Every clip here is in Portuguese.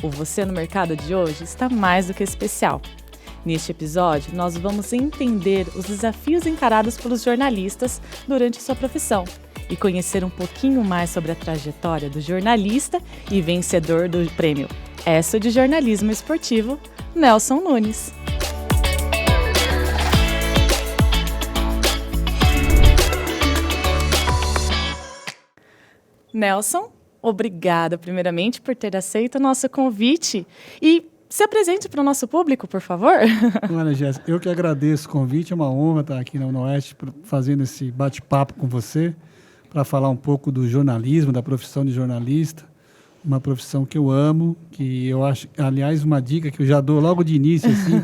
O Você no Mercado de hoje está mais do que especial. Neste episódio, nós vamos entender os desafios encarados pelos jornalistas durante sua profissão e conhecer um pouquinho mais sobre a trajetória do jornalista e vencedor do prêmio ESSO de Jornalismo Esportivo, Nelson Nunes. Nelson, obrigada primeiramente por ter aceito o nosso convite e se apresente para o nosso público, por favor. Olha, Jéssica, eu que agradeço o convite, é uma honra estar aqui na UniOeste fazendo esse bate-papo com você, para falar um pouco do jornalismo, da profissão de jornalista, uma profissão que eu amo, que eu acho, aliás, uma dica que eu já dou logo de início, assim,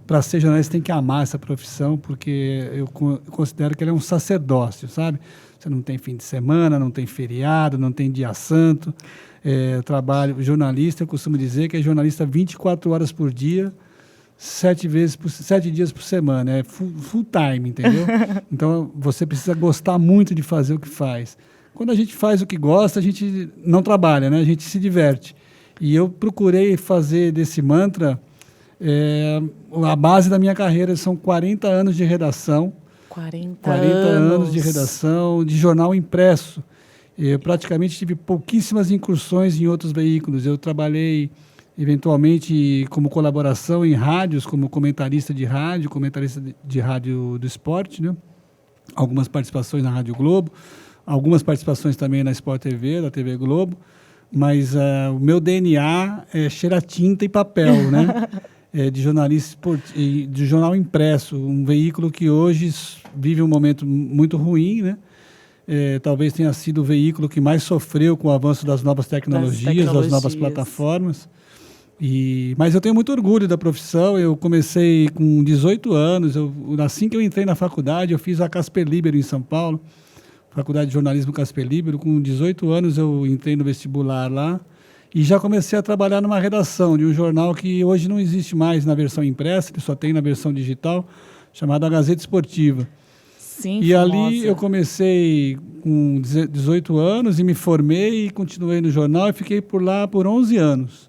para ser jornalista tem que amar essa profissão, porque eu considero que ela é um sacerdócio, sabe? Você não tem fim de semana, não tem feriado, não tem dia santo. Trabalho jornalista, eu costumo dizer que é jornalista 24 horas por dia, 7 dias por semana, é full time, entendeu? Então, você precisa gostar muito de fazer o que faz. Quando a gente faz o que gosta, a gente não trabalha, né? A gente se diverte. E eu procurei fazer desse mantra a base da minha carreira. São 40 anos de redação. 40 anos de redação, de jornal impresso. Eu praticamente tive pouquíssimas incursões em outros veículos. Eu trabalhei, eventualmente, como colaboração em rádios, como comentarista de rádio do esporte, né? Algumas participações na Rádio Globo, algumas participações também na Sport TV, da TV Globo, mas o meu DNA é cheira tinta e papel, né? De jornalista de jornal impresso, um veículo que hoje vive um momento muito ruim, né? Talvez tenha sido o veículo que mais sofreu com o avanço das novas tecnologias, das novas plataformas. Mas eu tenho muito orgulho da profissão. Eu comecei com 18 anos. Assim que eu entrei na faculdade, eu fiz a Casper Libero em São Paulo, Faculdade de Jornalismo Casper Libero. Com 18 anos eu entrei no vestibular lá e já comecei a trabalhar numa redação de um jornal que hoje não existe mais na versão impressa, que só tem na versão digital, chamada Gazeta Esportiva. Sim, e famosa. Ali eu comecei com 18 anos e me formei e continuei no jornal e fiquei por lá por 11 anos.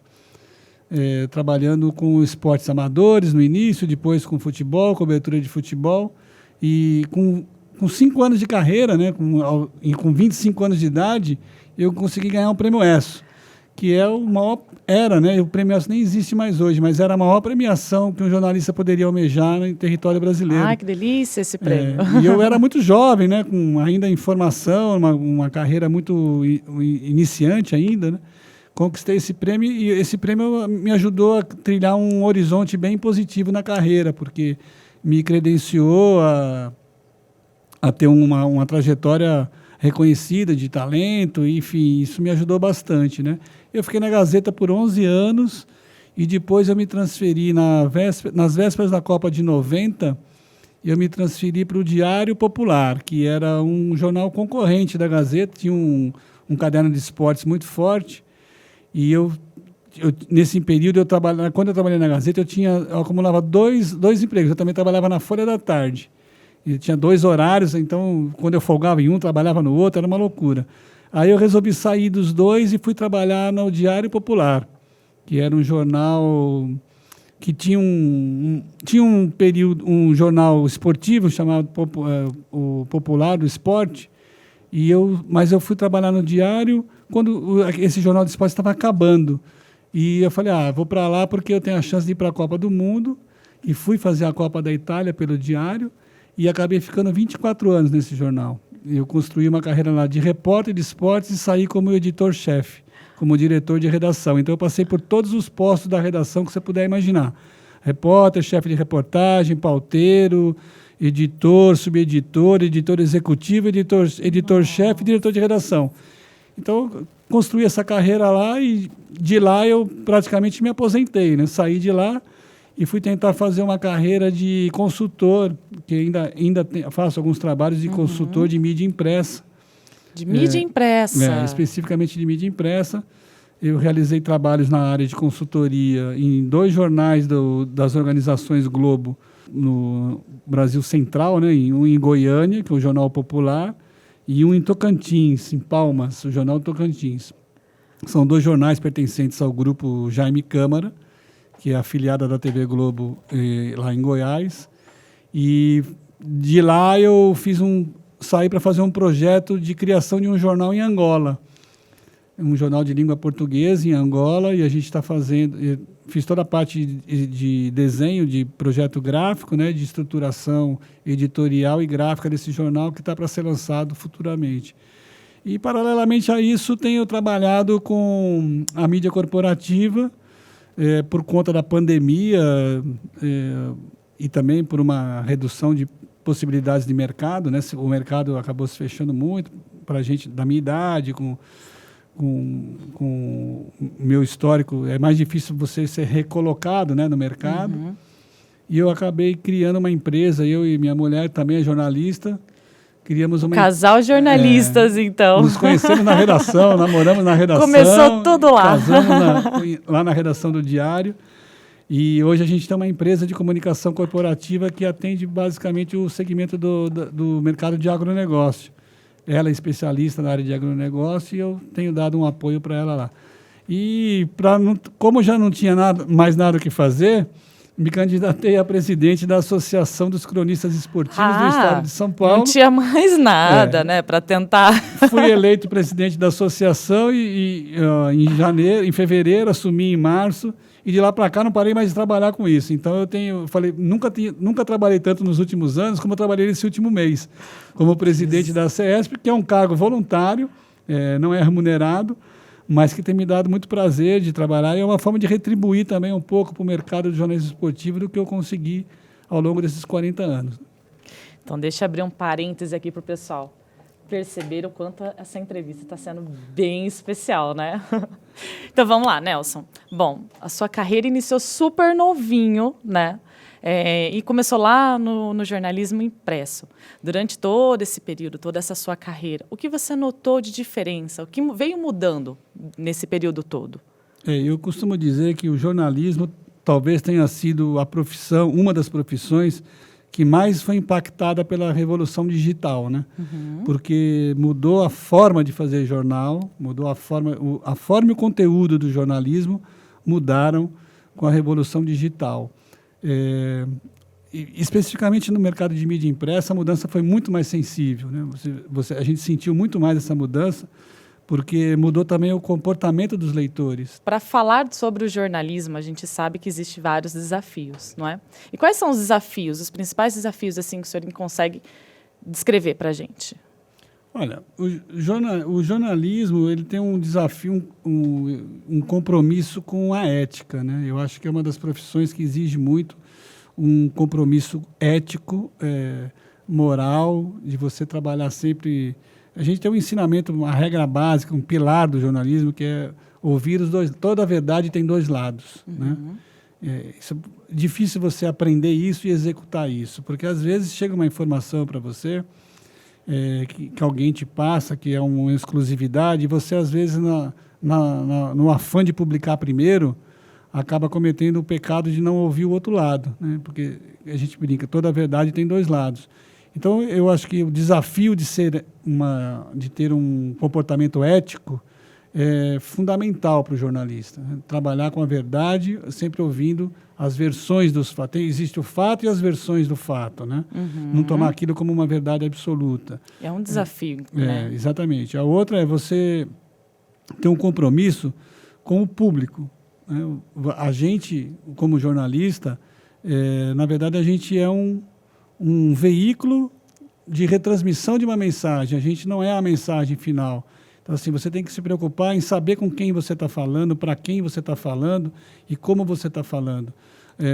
Trabalhando com esportes amadores no início, depois com futebol, cobertura de futebol. E com 5 anos de carreira, né, com 25 anos de idade, eu consegui ganhar um prêmio ESSO, que é o maior, né, o prêmio ESSO nem existe mais hoje, mas era a maior premiação que um jornalista poderia almejar em território brasileiro. Ah, que delícia esse prêmio. E eu era muito jovem, né, com ainda em formação, uma carreira muito iniciante ainda, né? Conquistei esse prêmio e esse prêmio me ajudou a trilhar um horizonte bem positivo na carreira, porque me credenciou a ter uma trajetória reconhecida de talento, enfim, isso me ajudou bastante, né? Eu fiquei na Gazeta por 11 anos e depois eu me transferi nas vésperas da Copa de 90, eu me transferi para o Diário Popular, que era um jornal concorrente da Gazeta, tinha um caderno de esportes muito forte, e eu nesse período, quando eu trabalhei na Gazeta, eu acumulava dois empregos. Eu também trabalhava na Folha da Tarde. E tinha 2 horários, então, quando eu folgava em um, trabalhava no outro, era uma loucura. Aí eu resolvi sair dos 2 e fui trabalhar no Diário Popular, que era um jornal que tinha um período, um jornal esportivo chamado o Popular do Esporte, mas eu fui trabalhar no Diário quando esse jornal de esporte estava acabando. E eu falei, vou para lá porque eu tenho a chance de ir para a Copa do Mundo, e fui fazer a Copa da Itália pelo Diário, e acabei ficando 24 anos nesse jornal. Eu construí uma carreira lá de repórter de esportes e saí como editor-chefe, como diretor de redação. Então, eu passei por todos os postos da redação que você puder imaginar. Repórter, chefe de reportagem, pauteiro, editor, subeditor, editor executivo, editor-chefe e diretor de redação. Então, construí essa carreira lá e de lá eu praticamente me aposentei, né? Saí de lá e fui tentar fazer uma carreira de consultor, que faço alguns trabalhos de consultor de mídia impressa. De mídia impressa? Especificamente de mídia impressa. Eu realizei trabalhos na área de consultoria em 2 jornais das organizações Globo no Brasil Central, né? Um em Goiânia, que é o Jornal Popular, e um em Tocantins, em Palmas, o Jornal Tocantins. São 2 jornais pertencentes ao grupo Jaime Câmara, que é afiliada da TV Globo lá em Goiás. E de lá eu saí para fazer um projeto de criação de um jornal em Angola. Um jornal de língua portuguesa em Angola, e a gente está fiz toda a parte de desenho, de projeto gráfico, né, de estruturação editorial e gráfica desse jornal, que está para ser lançado futuramente. E, paralelamente a isso, tenho trabalhado com a mídia corporativa, por conta da pandemia e também por uma redução de possibilidades de mercado, né? O mercado acabou se fechando muito para a gente da minha idade, com o meu histórico, é mais difícil você ser recolocado, né, no mercado. Uhum. E eu acabei criando uma empresa, eu e minha mulher, também é jornalista, criamos uma... Casal jornalistas, então. Nos conhecemos na redação, namoramos na redação. Começou tudo lá. Casamos lá na redação do Diário. E hoje a gente tem uma empresa de comunicação corporativa que atende basicamente o segmento do mercado de agronegócio. Ela é especialista na área de agronegócio e eu tenho dado um apoio para ela lá. E, como já não tinha mais nada o que fazer, me candidatei a presidente da Associação dos Cronistas Esportivos do Estado de São Paulo. Não tinha mais nada, né, para tentar. Fui eleito presidente da associação em fevereiro, assumi em março. E de lá para cá não parei mais de trabalhar com isso. Então falei, nunca trabalhei tanto nos últimos anos como eu trabalhei nesse último mês, como presidente da CESP, que é um cargo voluntário, não é remunerado, mas que tem me dado muito prazer de trabalhar e é uma forma de retribuir também um pouco para o mercado de jornalismo esportivo do que eu consegui ao longo desses 40 anos. Então, deixa eu abrir um parêntese aqui para o pessoal perceber o quanto essa entrevista está sendo bem especial, né? Então, vamos lá, Nelson. Bom, a sua carreira iniciou super novinho, né? E começou lá no jornalismo impresso. Durante todo esse período, toda essa sua carreira, o que você notou de diferença? O que veio mudando nesse período todo? Eu costumo dizer que o jornalismo talvez tenha sido uma das profissões que mais foi impactada pela revolução digital, né? Uhum. Porque mudou a forma de fazer jornal, mudou a forma e o conteúdo do jornalismo mudaram com a revolução digital. Especificamente no mercado de mídia impressa, a mudança foi muito mais sensível, né? A gente sentiu muito mais essa mudança, porque mudou também o comportamento dos leitores. Para falar sobre o jornalismo, a gente sabe que existem vários desafios, não é? E quais são os desafios, os principais desafios assim, que o senhor consegue descrever para a gente? Olha, o jornalismo ele tem um desafio, um compromisso com a ética, né? Eu acho que é uma das profissões que exige muito um compromisso ético, moral, de você trabalhar sempre... A gente tem um ensinamento, uma regra básica, um pilar do jornalismo, que é ouvir os dois. Toda a verdade tem 2 lados. Uhum. Né? É difícil você aprender isso e executar isso, porque às vezes chega uma informação para você que alguém te passa, que é uma exclusividade, e você às vezes, no afã de publicar primeiro, acaba cometendo o pecado de não ouvir o outro lado, né? Porque a gente brinca, toda a verdade tem 2 lados. Então, eu acho que o desafio de ter um comportamento ético é fundamental para o jornalista, né? Trabalhar com a verdade, sempre ouvindo as versões dos fatos. Existe o fato e as versões do fato, né? Uhum. Não tomar aquilo como uma verdade absoluta. É um desafio, né? Exatamente. A outra é você ter um compromisso com o público, né? A gente, como jornalista, na verdade, a gente é um veículo de retransmissão de uma mensagem. A gente não é a mensagem final. Então, assim, você tem que se preocupar em saber com quem você está falando, para quem você está falando e como você está falando.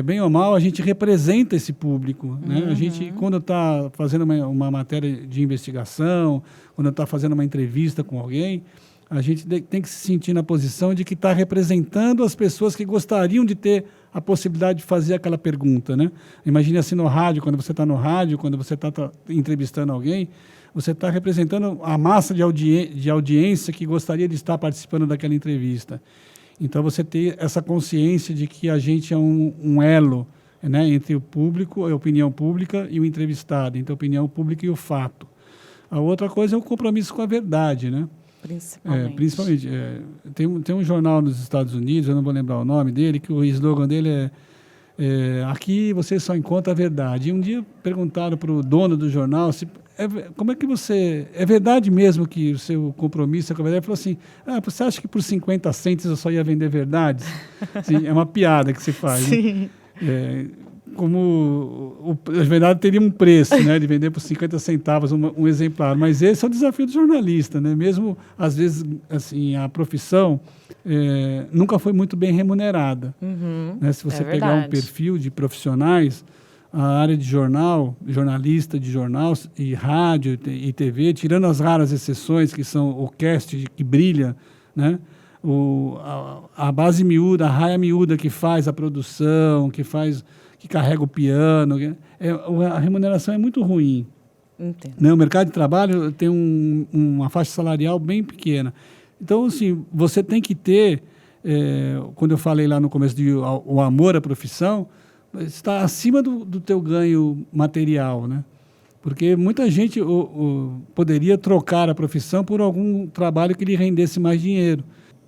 Bem ou mal, a gente representa esse público, né? Uhum. A gente, quando está fazendo uma matéria de investigação, quando está fazendo uma entrevista com alguém, a gente tem que se sentir na posição de que está representando as pessoas que gostariam de ter a possibilidade de fazer aquela pergunta, né? Imagine assim no rádio, quando você está no rádio, quando você está entrevistando alguém, você está representando a massa de audiência que gostaria de estar participando daquela entrevista. Então, você ter essa consciência de que a gente é um elo, né, entre o público, a opinião pública e o entrevistado, entre a opinião pública e o fato. A outra coisa é o compromisso com a verdade, né? Principalmente. Principalmente. Tem um jornal nos Estados Unidos, eu não vou lembrar o nome dele, que o slogan dele aqui você só encontra a verdade. E um dia perguntaram para o dono do jornal como é que você... É verdade mesmo que o seu compromisso é com a verdade? Ele falou assim, você acha que por 50 cents eu só ia vender verdades? Sim, é uma piada que se faz. Sim. Né? Como a verdade teria um preço, né, de vender por 50 centavos um exemplar. Mas esse é o desafio do jornalista. Né? Mesmo, às vezes, assim, a profissão nunca foi muito bem remunerada. Uhum, né? Se você pegar um perfil de profissionais... A área de jornalista de jornal e rádio e TV, tirando as raras exceções que são o cast que brilha, né? A base miúda, a raia miúda que faz a produção, que carrega o piano, a remuneração é muito ruim. Entendo. Né? O mercado de trabalho tem uma faixa salarial bem pequena. Então, assim, você tem que ter, quando eu falei lá no começo o amor à profissão, está acima do teu ganho material, né? Porque muita gente poderia trocar a profissão por algum trabalho que lhe rendesse mais dinheiro.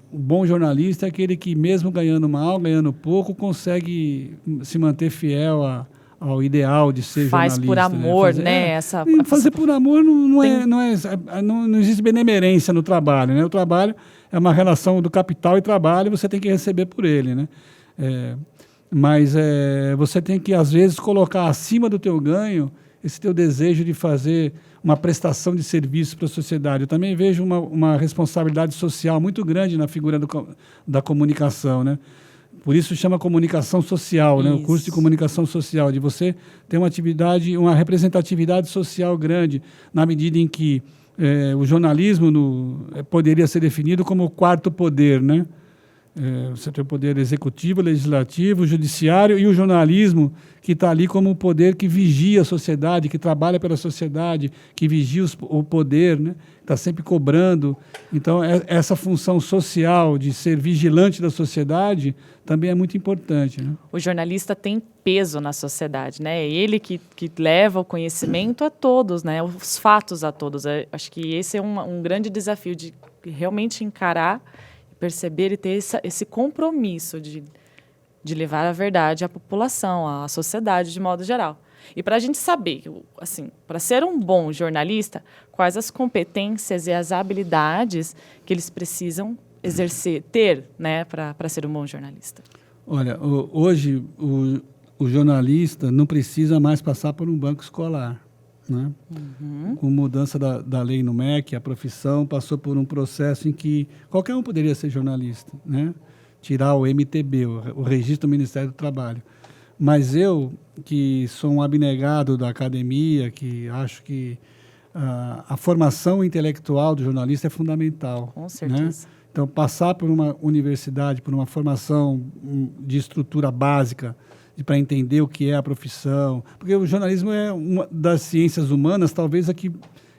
O bom jornalista é aquele que, mesmo ganhando mal, ganhando pouco, consegue se manter fiel ao ideal de ser jornalista. Faz por amor, né? Fazer por amor não existe benemerência no trabalho, né? O trabalho é uma relação do capital e trabalho, você tem que receber por ele, né? Mas você tem que, às vezes, colocar acima do teu ganho esse teu desejo de fazer uma prestação de serviço para a sociedade. Eu também vejo uma responsabilidade social muito grande na figura da comunicação, né? Por isso chama comunicação social, né? O curso de comunicação social, de você ter uma representatividade social grande, na medida em que o jornalismo poderia ser definido como o quarto poder, né? Você tem o poder executivo, legislativo, judiciário e o jornalismo, que está ali como o poder que vigia a sociedade, que trabalha pela sociedade, que vigia o poder, né? Está sempre cobrando. Então, essa função social de ser vigilante da sociedade também é muito importante. Né? O jornalista tem peso na sociedade, né? É ele que leva o conhecimento a todos, né? Os fatos a todos. Acho que esse é um grande desafio de realmente encarar, perceber e ter esse compromisso de levar a verdade à população, à sociedade de modo geral. E para a gente saber, assim, para ser um bom jornalista, quais as competências e as habilidades que eles precisam ter, né, para ser um bom jornalista? Olha, hoje o jornalista não precisa mais passar por um banco escolar. Né? Uhum. Com mudança da lei no MEC, a profissão passou por um processo em que qualquer um poderia ser jornalista, né? Tirar o MTB, o Registro do Ministério do Trabalho. Mas eu, que sou um abnegado da academia, que acho que a formação intelectual do jornalista é fundamental. Com certeza. Né? Então, passar por uma universidade, por uma formação de estrutura básica, para entender o que é a profissão. Porque o jornalismo é uma das ciências humanas, talvez a que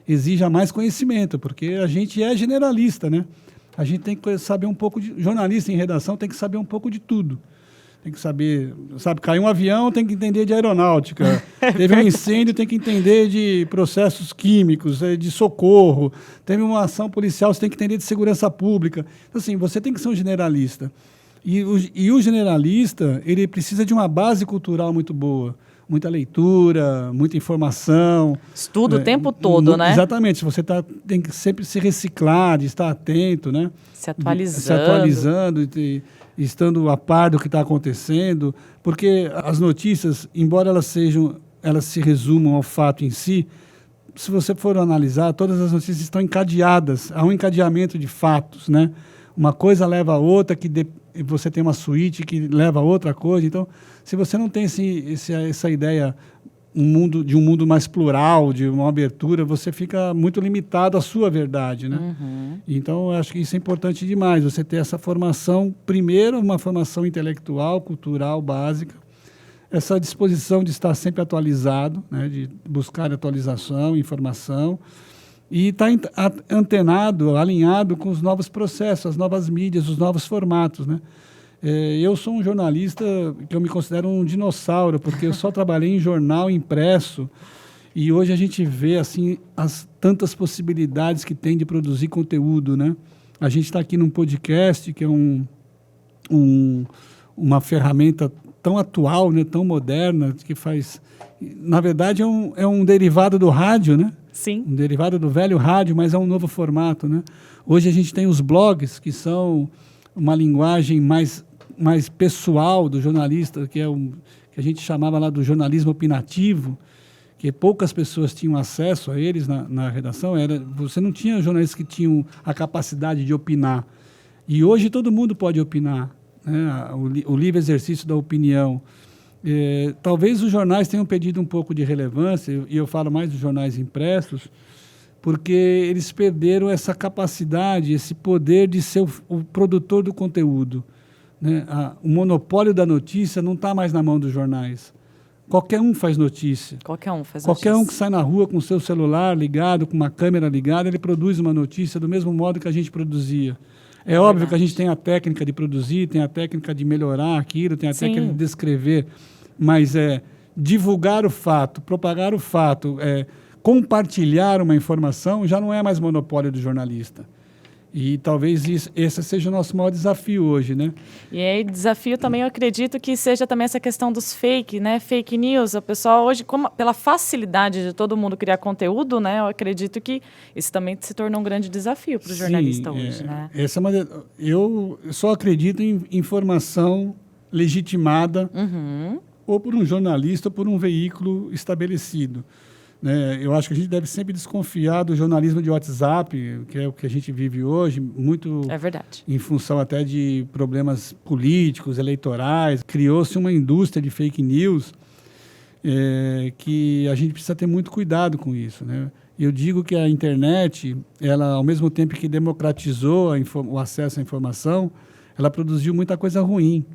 exija mais conhecimento, porque a gente é generalista, né? A gente tem que saber um pouco de... Jornalista em redação tem que saber um pouco de tudo. Tem que saber... caiu um avião, tem que entender de aeronáutica. Teve um incêndio, tem que entender de processos químicos, de socorro. Teve uma ação policial, você tem que entender de segurança pública. Então, assim, você tem que ser um generalista. E o generalista, ele precisa de uma base cultural muito boa. Muita leitura, muita informação. Estudo o tempo todo, né? Exatamente. Você tem que sempre se reciclar, de estar atento, né? Se atualizando. Se atualizando, estando a par do que está acontecendo. Porque as notícias, embora elas se resumam ao fato em si, se você for analisar, todas as notícias estão encadeadas. Há um encadeamento de fatos, né? Uma coisa leva a outra, você tem uma suíte que leva a outra coisa. Então, se você não tem essa ideia de um mundo mais plural, de uma abertura, você fica muito limitado à sua verdade, né? Uhum. Então, eu acho que isso é importante demais, você ter essa formação, primeiro, uma formação intelectual, cultural, básica, essa disposição de estar sempre atualizado, né? De buscar atualização, informação, e estar antenado, alinhado com os novos processos, as novas mídias, os novos formatos, né? Eu sou um jornalista que eu me considero um dinossauro, porque eu só trabalhei em jornal impresso E hoje a gente vê assim as tantas possibilidades que tem de produzir conteúdo, né? A gente está aqui num podcast que é uma ferramenta tão atual, né, tão moderna, que faz... Na verdade, é um derivado do rádio, né? Sim. Um derivado do velho rádio, mas é um novo formato, né? Hoje a gente tem os blogs, que são uma linguagem mais pessoal do jornalista, que a gente chamava lá do jornalismo opinativo, que poucas pessoas tinham acesso a eles na redação. Você não tinha jornalistas que tinham a capacidade de opinar. E hoje todo mundo pode opinar, né? O livre exercício da opinião. Talvez os jornais tenham perdido um pouco de relevância, e eu falo mais dos jornais impressos, porque eles perderam essa capacidade, esse poder de ser o produtor do conteúdo, né? O monopólio da notícia não está mais na mão dos jornais. Qualquer um faz notícia. Qualquer um faz Qualquer notícia. um que sai na rua com o seu celular ligado, com uma câmera ligada, ele produz uma notícia do mesmo modo que a gente produzia. É óbvio que a gente tem a técnica de produzir, tem a técnica de melhorar aquilo, tem a técnica de descrever, mas divulgar o fato, propagar o fato, compartilhar uma informação já não é mais monopólio do jornalista. E talvez esse seja o nosso maior desafio hoje, né? E aí, desafio também, eu acredito que seja também essa questão dos fake news. O pessoal hoje, pela facilidade de todo mundo criar conteúdo, né? Eu acredito que isso também se tornou um grande desafio para o jornalista hoje, né? Eu só acredito em informação legitimada ou por um jornalista ou por um veículo estabelecido. Eu acho que a gente deve sempre desconfiar do jornalismo de WhatsApp, que é o que a gente vive hoje, muito em função até de problemas políticos, eleitorais. Criou-se uma indústria de fake news que a gente precisa ter muito cuidado com isso, né? Eu digo que a internet, ela, ao mesmo tempo que democratizou o acesso à informação, ela produziu muita coisa ruim,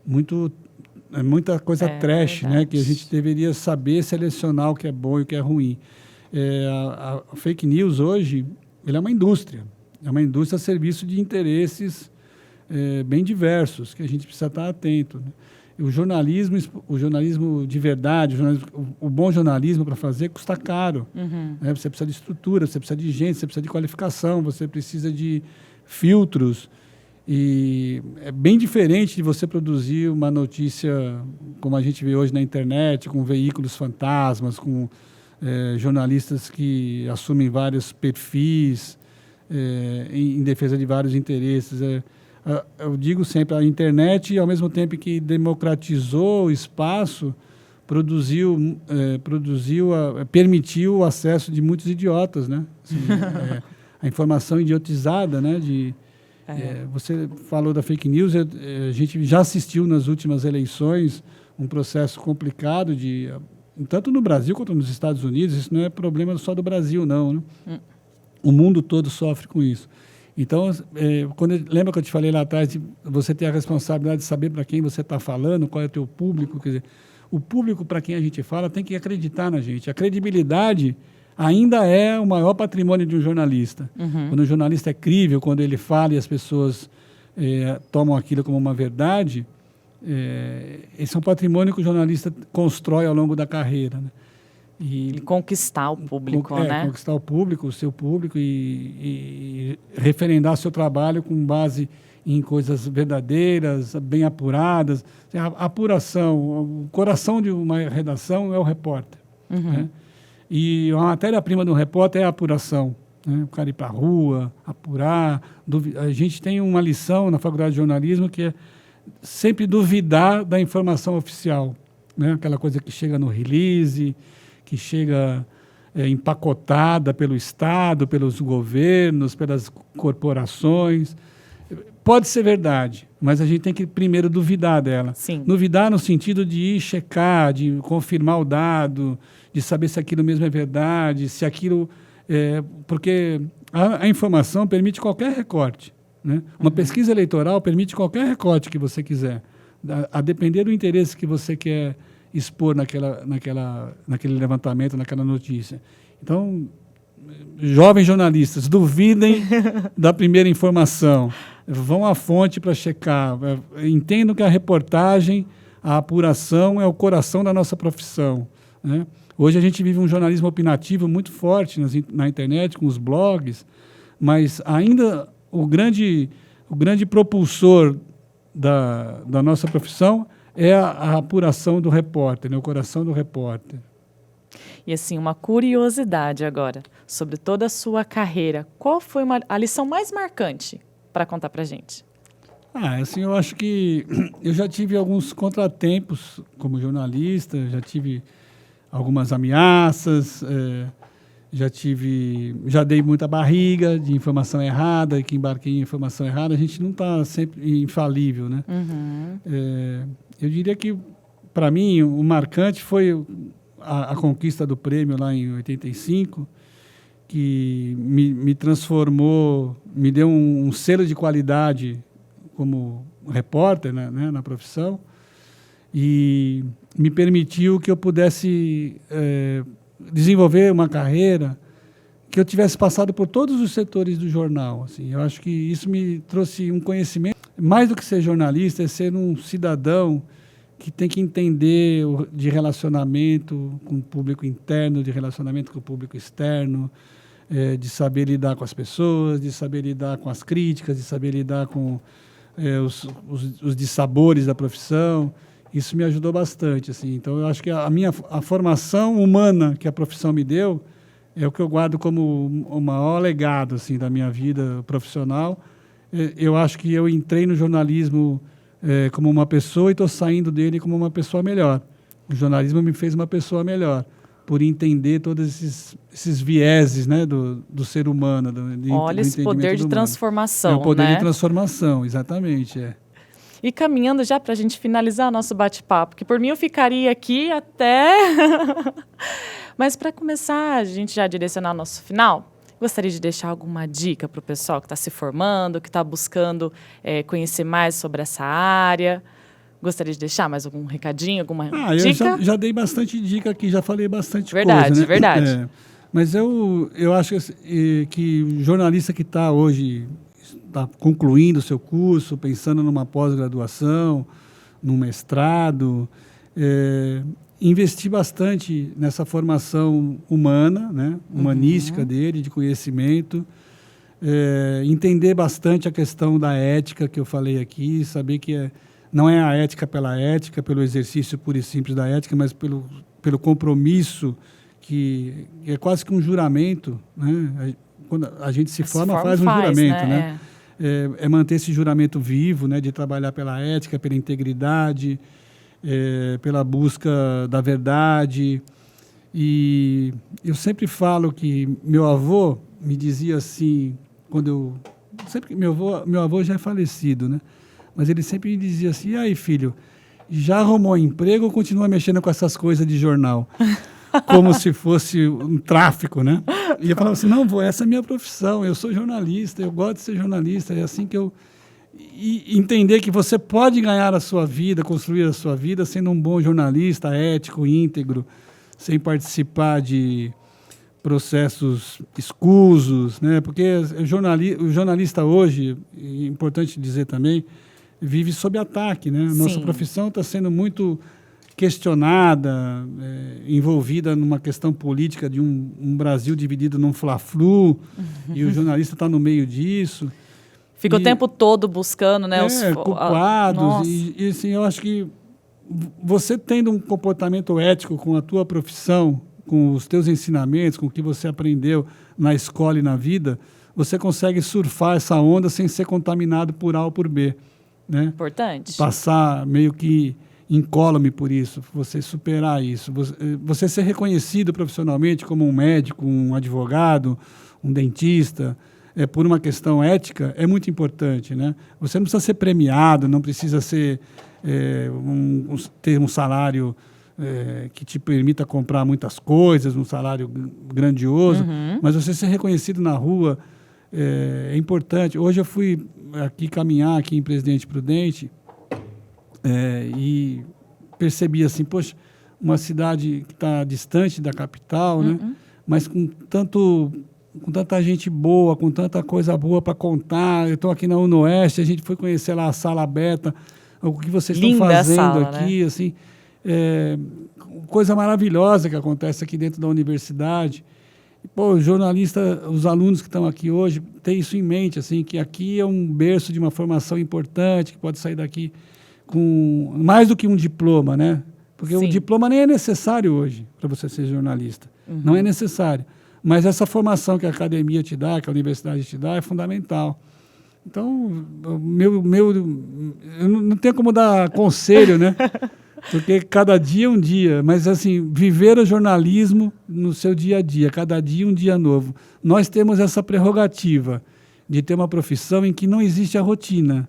muita coisa trash, né? Que a gente deveria saber selecionar o que é bom e o que é ruim. A fake news hoje, ela é uma indústria a serviço de interesses bem diversos, que a gente precisa estar atento, né? E o jornalismo de verdade, o bom jornalismo para fazer custa caro. Né? Você precisa de estrutura, você precisa de gente, você precisa de qualificação, você precisa de filtros. E é bem diferente de você produzir uma notícia como a gente vê hoje na internet, com veículos fantasmas, com jornalistas que assumem vários perfis em defesa de vários interesses. Eu digo sempre, a internet, ao mesmo tempo que democratizou o espaço, permitiu o acesso de muitos idiotas, né? Assim, a informação idiotizada, né? Você falou da fake news, a gente já assistiu nas últimas eleições um processo complicado, tanto no Brasil quanto nos Estados Unidos. Isso não é problema só do Brasil, não, né? O mundo todo sofre com isso. Então, lembra que eu te falei lá atrás de você ter a responsabilidade de saber para quem você está falando, qual é o teu público? Quer dizer, o público para quem a gente fala tem que acreditar na gente. A credibilidade ainda é o maior patrimônio de um jornalista. Quando o jornalista é crível, quando ele fala e as pessoas tomam aquilo como uma verdade, esse é um patrimônio que o jornalista constrói ao longo da carreira, né? E conquistar o público, né? Conquistar o público, o seu público e referendar seu trabalho com base em coisas verdadeiras, bem apuradas. A apuração, o coração de uma redação é o repórter, né? E a matéria-prima do repórter é a apuração, né? O cara ir para a rua, apurar. A gente tem uma lição na Faculdade de Jornalismo que é sempre duvidar da informação oficial, né? Aquela coisa que chega no release, que chega empacotada pelo Estado, pelos governos, pelas corporações. Pode ser verdade, mas a gente tem que primeiro duvidar dela. Sim. Duvidar no sentido de ir checar, de confirmar o dado, de saber se aquilo mesmo é verdade, se aquilo... porque a informação permite qualquer recorte, né? Uma pesquisa eleitoral permite qualquer recorte que você quiser, a depender do interesse que você quer expor naquele levantamento, naquela notícia. Então, jovens jornalistas, duvidem da primeira informação, vão à fonte para checar, entendam que a reportagem, a apuração é o coração da nossa profissão, né? Hoje a gente vive um jornalismo opinativo muito forte na internet, com os blogs, mas ainda o grande propulsor da nossa profissão é a apuração do repórter, né? O coração do repórter. E assim, uma curiosidade agora, sobre toda a sua carreira, qual foi a lição mais marcante para contar para a gente? Assim, eu acho que eu já tive alguns contratempos como jornalista, já tive algumas ameaças, já dei muita barriga de informação errada, que embarquei em informação errada. A gente não está sempre infalível, né? Uhum. Eu diria que, para mim, o marcante foi a conquista do prêmio lá em 85, que me transformou, me deu um selo de qualidade como repórter, né, na profissão, e me permitiu que eu pudesse desenvolver uma carreira que eu tivesse passado por todos os setores do jornal. Assim. Eu acho que isso me trouxe um conhecimento. Mais do que ser jornalista, é ser um cidadão que tem que entender de relacionamento com o público interno, de relacionamento com o público externo, de saber lidar com as pessoas, de saber lidar com as críticas, de saber lidar com os dissabores da profissão. Isso me ajudou bastante. Assim. Então, eu acho que a formação humana que a profissão me deu é o que eu guardo como o maior legado assim, da minha vida profissional. Eu acho que eu entrei no jornalismo como uma pessoa e estou saindo dele como uma pessoa melhor. O jornalismo me fez uma pessoa melhor, por entender todos esses vieses, né, do ser humano. Olha esse poder de transformação. É o poder de transformação, exatamente. E caminhando já para a gente finalizar nosso bate-papo, que por mim eu ficaria aqui até... Mas para começar, a gente já direcionar o nosso final, gostaria de deixar alguma dica para o pessoal que está se formando, que está buscando conhecer mais sobre essa área. Gostaria de deixar mais algum recadinho, alguma dica? Eu já dei bastante dica aqui, já falei bastante verdade, coisa. Né? Verdade. Mas eu acho que o jornalista que está hoje, está concluindo o seu curso, pensando numa pós-graduação, num mestrado, investir bastante nessa formação humana, né? Humanística dele, de conhecimento, entender bastante a questão da ética que eu falei aqui, saber que não é a ética pela ética, pelo exercício puro e simples da ética, mas pelo compromisso, que é quase que um juramento, né? Quando a gente se forma, faz um juramento, né? É manter esse juramento vivo, né? De trabalhar pela ética, pela integridade, pela busca da verdade. E eu sempre falo que meu avô me dizia assim, meu avô já é falecido, né? Mas ele sempre me dizia assim: e aí, filho, já arrumou emprego ou continua mexendo com essas coisas de jornal? Como se fosse um tráfico, né? E eu falava assim: não, vô, essa é a minha profissão, eu sou jornalista, eu gosto de ser jornalista, é assim que eu... E entender que você pode ganhar a sua vida, construir a sua vida sendo um bom jornalista, ético, íntegro, sem participar de processos escusos, né? Porque o jornalista hoje, é importante dizer também, vive sob ataque, né? Nossa profissão está sendo muito questionada, envolvida numa questão política de um Brasil dividido num fla-flu, e o jornalista está no meio disso. Fica o tempo todo buscando, né? Os culpados. E assim, eu acho que você tendo um comportamento ético com a tua profissão, com os teus ensinamentos, com o que você aprendeu na escola e na vida, você consegue surfar essa onda sem ser contaminado por A ou por B. Né? Importante. Passar meio que incólume por isso, você superar isso. Você ser reconhecido profissionalmente como um médico, um advogado, um dentista, por uma questão ética, é muito importante. Né? Você não precisa ser premiado, não precisa ser, ter um salário que te permita comprar muitas coisas, um salário grandioso, mas você ser reconhecido na rua é importante. Hoje eu fui caminhar aqui em Presidente Prudente e percebi assim, poxa, uma cidade que está distante da capital, né? Mas com tanta gente boa, com tanta coisa boa para contar. Eu estou aqui na UNOeste, a gente foi conhecer lá a Sala Beta, o que vocês estão fazendo aqui, né? Assim, coisa maravilhosa que acontece aqui dentro da universidade. Pô, o jornalista, os alunos que estão aqui hoje, têm isso em mente, assim, que aqui é um berço de uma formação importante, que pode sair daqui com mais do que um diploma, né? Porque o diploma nem é necessário hoje para você ser jornalista. Não é necessário. Mas essa formação que a academia te dá, que a universidade te dá, é fundamental. Então, eu não tenho como dar conselho, né? Porque cada dia é um dia. Mas, assim, viver o jornalismo no seu dia a dia, cada dia um dia novo. Nós temos essa prerrogativa de ter uma profissão em que não existe a rotina.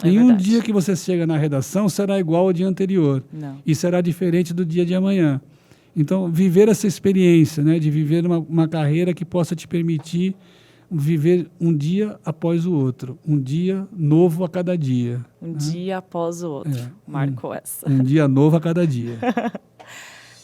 Nenhum dia que você chega na redação será igual ao dia anterior. Não. E será diferente do dia de amanhã. Então, viver essa experiência, né, de viver uma carreira que possa te permitir viver um dia após o outro. Um dia novo a cada dia. Dia após o outro. Marcou essa. Um dia novo a cada dia.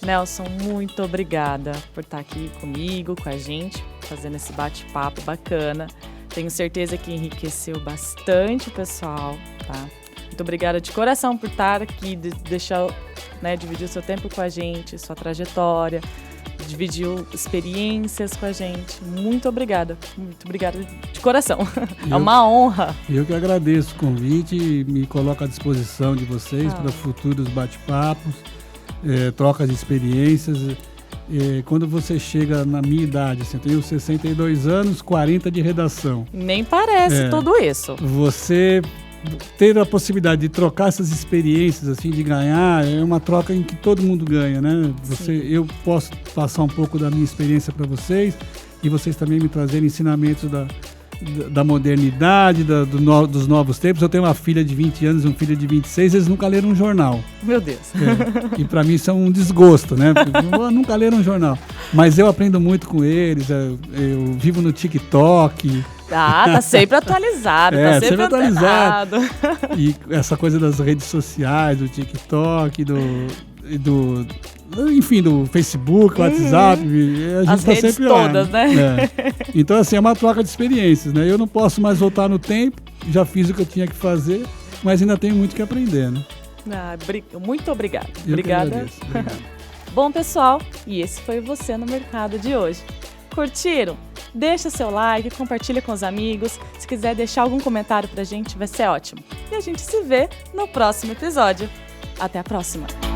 Nelson, muito obrigada por estar aqui comigo, com a gente, fazendo esse bate-papo bacana. Tenho certeza que enriqueceu bastante o pessoal, tá? Muito obrigada de coração por estar aqui, dividir o seu tempo com a gente, sua trajetória, dividiu experiências com a gente. Muito obrigada de coração. É uma honra. Eu que agradeço o convite e me coloco à disposição de vocês para futuros bate-papos, trocas de experiências. Quando você chega na minha idade, assim, eu tenho 62 anos, 40 de redação. Nem parece tudo isso. Você ter a possibilidade de trocar essas experiências, assim, de ganhar, é uma troca em que todo mundo ganha, né? Eu posso passar um pouco da minha experiência para vocês e vocês também me trazerem ensinamentos da modernidade, dos novos tempos. Eu tenho uma filha de 20 anos e um filho de 26, eles nunca leram um jornal. Meu Deus. E para mim isso é um desgosto, né? Porque nunca leram um jornal. Mas eu aprendo muito com eles, eu vivo no TikTok. Tá sempre atualizado, tá sempre atualizado. E essa coisa das redes sociais, do TikTok, enfim, do Facebook, WhatsApp, a gente tá sempre lá. As redes todas, né? Então, assim, é uma troca de experiências, né? Eu não posso mais voltar no tempo, já fiz o que eu tinha que fazer, mas ainda tenho muito que aprender, né? Muito obrigada. Obrigado. Bom, pessoal, e esse foi Você no Mercado de hoje. Curtiram? Deixa seu like, compartilha com os amigos. Se quiser deixar algum comentário pra gente, vai ser ótimo. E a gente se vê no próximo episódio. Até a próxima!